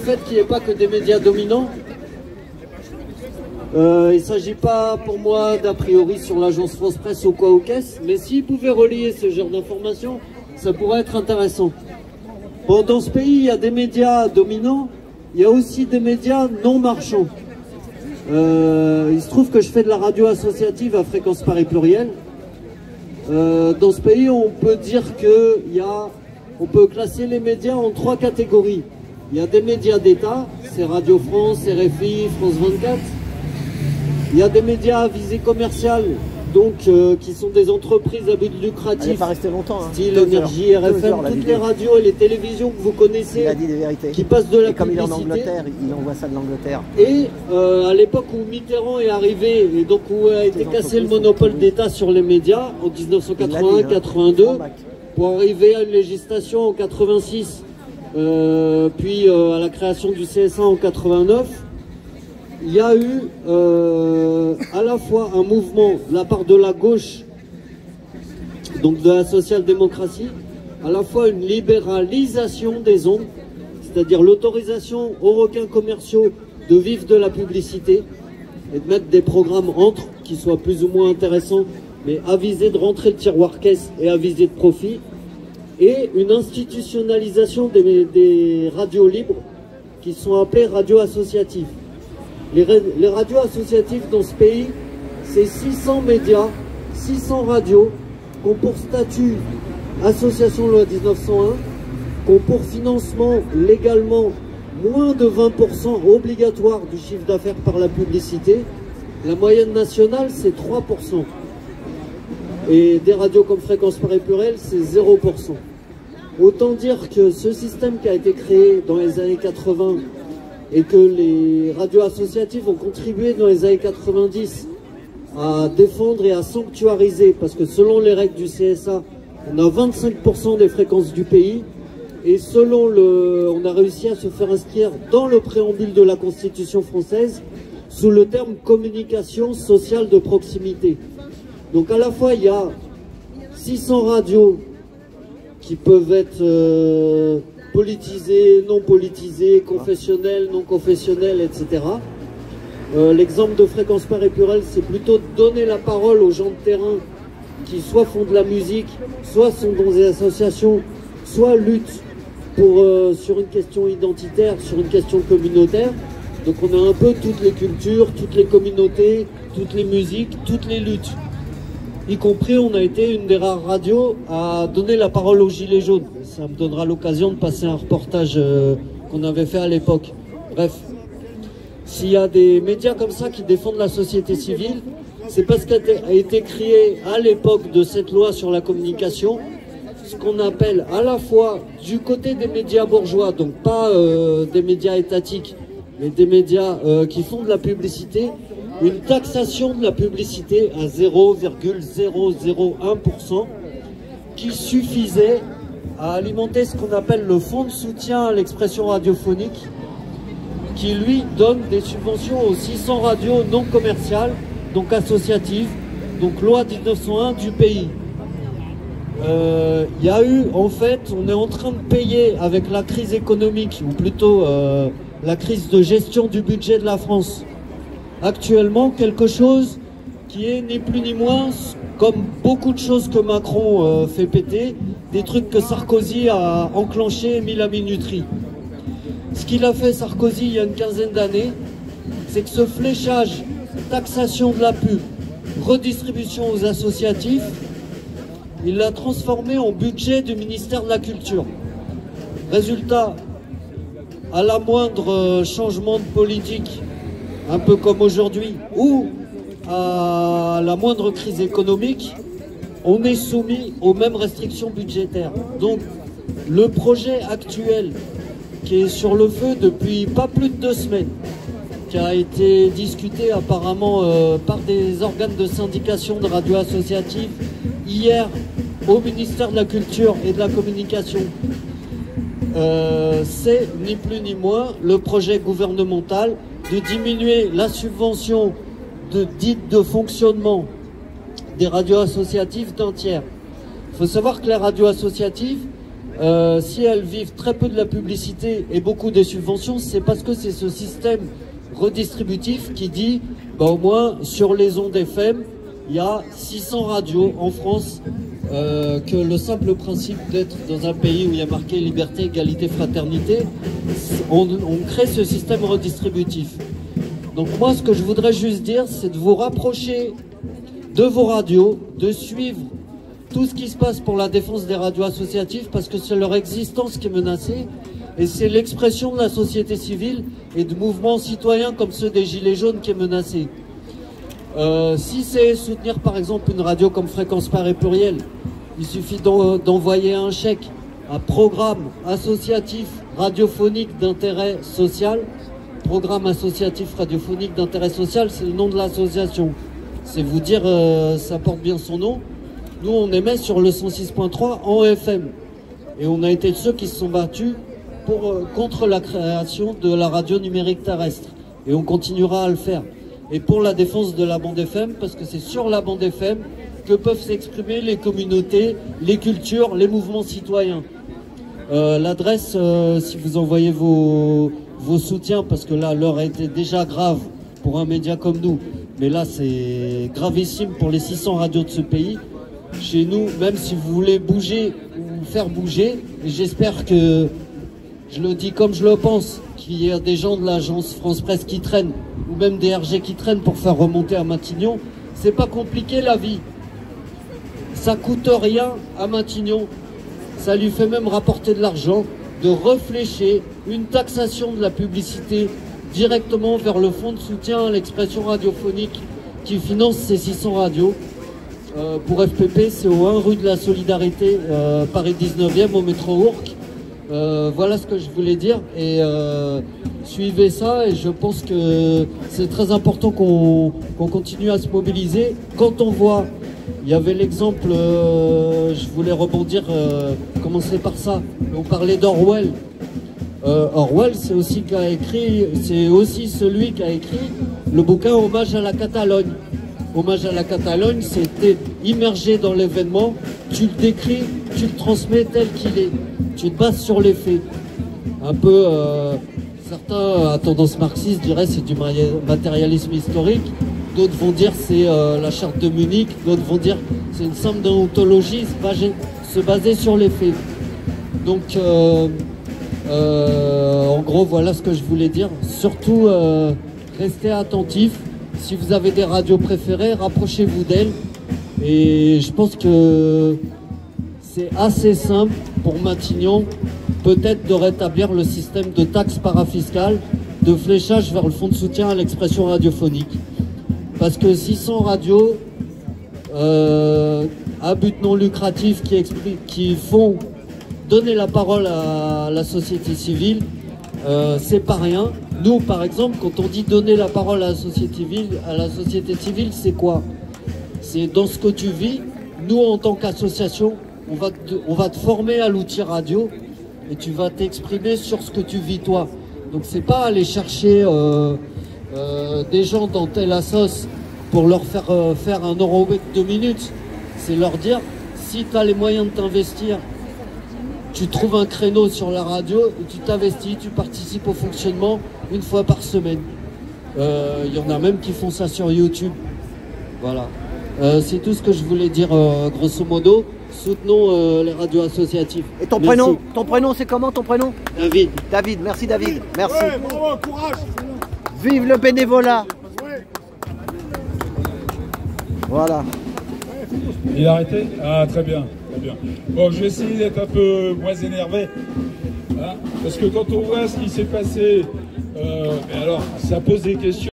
fait qu'il n'y ait pas que des médias dominants. Il ne s'agit pas pour moi d'a priori sur l'agence France Presse ou quoi aux caisses, mais s'ils pouvaient relier ce genre d'informations, ça pourrait être intéressant. Bon, dans ce pays, il y a des médias dominants, il y a aussi des médias non marchands. Il se trouve que je fais de la radio associative à fréquence Paris Pluriel. Dans ce pays, on peut dire on peut classer les médias en 3 catégories. Il y a des médias d'État, c'est Radio France, RFI, France 24. Il y a des médias à visée commerciale, donc qui sont des entreprises à but lucratif, pas resté longtemps, hein. Style Énergie, RFM, toutes les radios et les télévisions que vous connaissez, il a dit des vérités. Qui passent de la et comme publicité. Il est en Angleterre, il envoie ça de l'Angleterre. Et à l'époque où Mitterrand est arrivé, et donc où a été cassé le monopole d'État sur les médias, en 1981-82, pour arriver à une législation en 86, puis à la création du CSA en 89, il y a eu à la fois un mouvement de la part de la gauche, donc de la social-démocratie, à la fois une libéralisation des ondes, c'est-à-dire l'autorisation aux requins commerciaux de vivre de la publicité et de mettre des programmes entre qui soient plus ou moins intéressants, mais avisés de rentrer le tiroir caisse et avisés de profit, et une institutionnalisation des radios libres qui sont appelées radios associatives. Les radios associatives dans ce pays, c'est 600 médias, 600 radios, qui ont pour statut association loi 1901, qui ont pour financement légalement moins de 20% obligatoire du chiffre d'affaires par la publicité. La moyenne nationale, c'est 3%. Et des radios comme Fréquence Paris Pluriel, c'est 0%. Autant dire que ce système qui a été créé dans les années 80 et que les radios associatives ont contribué dans les années 90 à défendre et à sanctuariser, parce que selon les règles du CSA, on a 25% des fréquences du pays, et on a réussi à se faire inscrire dans le préambule de la Constitution française sous le terme communication sociale de proximité. Donc à la fois il y a 600 radios qui peuvent être politisées, non politisées, confessionnelles, non confessionnelles, etc. L'exemple de Fréquence Paris Pluriel, c'est plutôt de donner la parole aux gens de terrain qui soit font de la musique, soit sont dans des associations, soit luttent sur une question identitaire, sur une question communautaire. Donc on a un peu toutes les cultures, toutes les communautés, toutes les musiques, toutes les luttes. Y compris, on a été une des rares radios à donner la parole aux Gilets jaunes. Ça me donnera l'occasion de passer un reportage qu'on avait fait à l'époque. Bref, s'il y a des médias comme ça qui défendent la société civile, c'est parce qu'a été créé à l'époque de cette loi sur la communication, ce qu'on appelle à la fois du côté des médias bourgeois, donc pas des médias étatiques, mais des médias qui font de la publicité, une taxation de la publicité à 0,001% qui suffisait à alimenter ce qu'on appelle le fonds de soutien à l'expression radiophonique, qui lui donne des subventions aux 600 radios non commerciales, donc associatives, donc loi 1901 du pays. Il y a eu, en fait, on est en train de payer avec la crise économique, ou plutôt la crise de gestion du budget de la France, actuellement quelque chose qui est ni plus ni moins, comme beaucoup de choses que Macron fait péter, des trucs que Sarkozy a enclenché et mis la minuterie. Ce qu'il a fait Sarkozy il y a une quinzaine d'années, c'est que ce fléchage, taxation de la pub, redistribution aux associatifs, il l'a transformé en budget du ministère de la Culture. Résultat, à la moindre changement de politique, un peu comme aujourd'hui, ou à la moindre crise économique, on est soumis aux mêmes restrictions budgétaires. Donc, le projet actuel, qui est sur le feu depuis pas plus de 2 semaines, qui a été discuté apparemment par des organes de syndication de radio associative hier au ministère de la Culture et de la Communication, c'est ni plus ni moins le projet gouvernemental de diminuer la subvention dite de fonctionnement des radios associatives d'un tiers. Il faut savoir que les radios associatives, si elles vivent très peu de la publicité et beaucoup des subventions, c'est parce que c'est ce système redistributif qui dit, bah, au moins sur les ondes FM, il y a 600 radios en France, que le simple principe d'être dans un pays où il y a marqué liberté, égalité, fraternité, on crée ce système redistributif. Donc moi, ce que je voudrais juste dire, c'est de vous rapprocher de vos radios, de suivre tout ce qui se passe pour la défense des radios associatives, parce que c'est leur existence qui est menacée, et c'est l'expression de la société civile et de mouvements citoyens comme ceux des Gilets jaunes qui est menacée. Si c'est soutenir par exemple une radio comme Fréquence Paris Pluriel, il suffit d'envoyer un chèque à programme associatif radiophonique d'intérêt social. Programme associatif radiophonique d'intérêt social, c'est le nom de l'association. C'est vous dire, ça porte bien son nom. Nous, on émet sur le 106.3 en FM. Et on a été ceux qui se sont battus contre la création de la radio numérique terrestre. Et on continuera à le faire. Et pour la défense de la bande FM, parce que c'est sur la bande FM que peuvent s'exprimer les communautés, les cultures, les mouvements citoyens. L'adresse, si vous envoyez vos soutiens, parce que là, l'heure a été déjà grave pour un média comme nous, mais là, c'est gravissime pour les 600 radios de ce pays. Chez nous, même si vous voulez bouger ou faire bouger, et j'espère que, je le dis comme je le pense, qu'il y a des gens de l'agence France Presse qui traînent, ou même des RG qui traînent pour faire remonter à Matignon. C'est pas compliqué la vie. Ça coûte rien à Matignon. Ça lui fait même rapporter de l'argent de réfléchir une taxation de la publicité directement vers le fonds de soutien à l'expression radiophonique qui finance ces 600 radios. Pour FPP, c'est au 1 rue de la Solidarité, Paris 19e, au métro Ourcq. Voilà ce que je voulais dire, et suivez ça, et je pense que c'est très important qu'on continue à se mobiliser. Quand on voit, il y avait l'exemple, je voulais rebondir, commencer par ça, on parlait d'Orwell. Orwell, c'est aussi celui qui a écrit le bouquin Hommage à la Catalogne. Hommage à la Catalogne, c'était immergé dans l'événement, tu le décris, tu le transmets tel qu'il est, tu te bases sur les faits. Un peu, certains à tendance marxiste diraient c'est du matérialisme historique, d'autres vont dire c'est la charte de Munich, d'autres vont dire c'est une simple déontologie, se baser sur les faits. Donc, en gros, voilà ce que je voulais dire. Surtout, restez attentifs. Si vous avez des radios préférées, rapprochez-vous d'elles. Et je pense que c'est assez simple pour Matignon, peut-être de rétablir le système de taxes parafiscales, de fléchage vers le fonds de soutien à l'expression radiophonique. Parce que 600 radios à but non lucratif qui font donner la parole à la société civile, c'est pas rien. Nous, par exemple, quand on dit donner la parole à la société civile, c'est quoi? C'est dans ce que tu vis. Nous, en tant qu'association, on va te former à l'outil radio et tu vas t'exprimer sur ce que tu vis toi. Donc c'est pas aller chercher des gens dans telle assos pour leur faire un eurobet de 2 minutes. C'est leur dire, si tu as les moyens de t'investir, tu trouves un créneau sur la radio et tu t'investis, tu participes au fonctionnement 1 fois par semaine. Il y en a même qui font ça sur YouTube. Voilà. C'est tout ce que je voulais dire, grosso modo. Soutenons les radios associatives. Et ton prénom, c'est comment ton prénom? David. David, merci David. Merci. Ouais, bravo, courage. Vive le bénévolat. Ouais. Voilà. Il a arrêté? Ah, très bien, très bien. Bon, je vais essayer d'être un peu moins énervé. Hein, parce que quand on voit ce qui s'est passé, alors, ça pose des questions.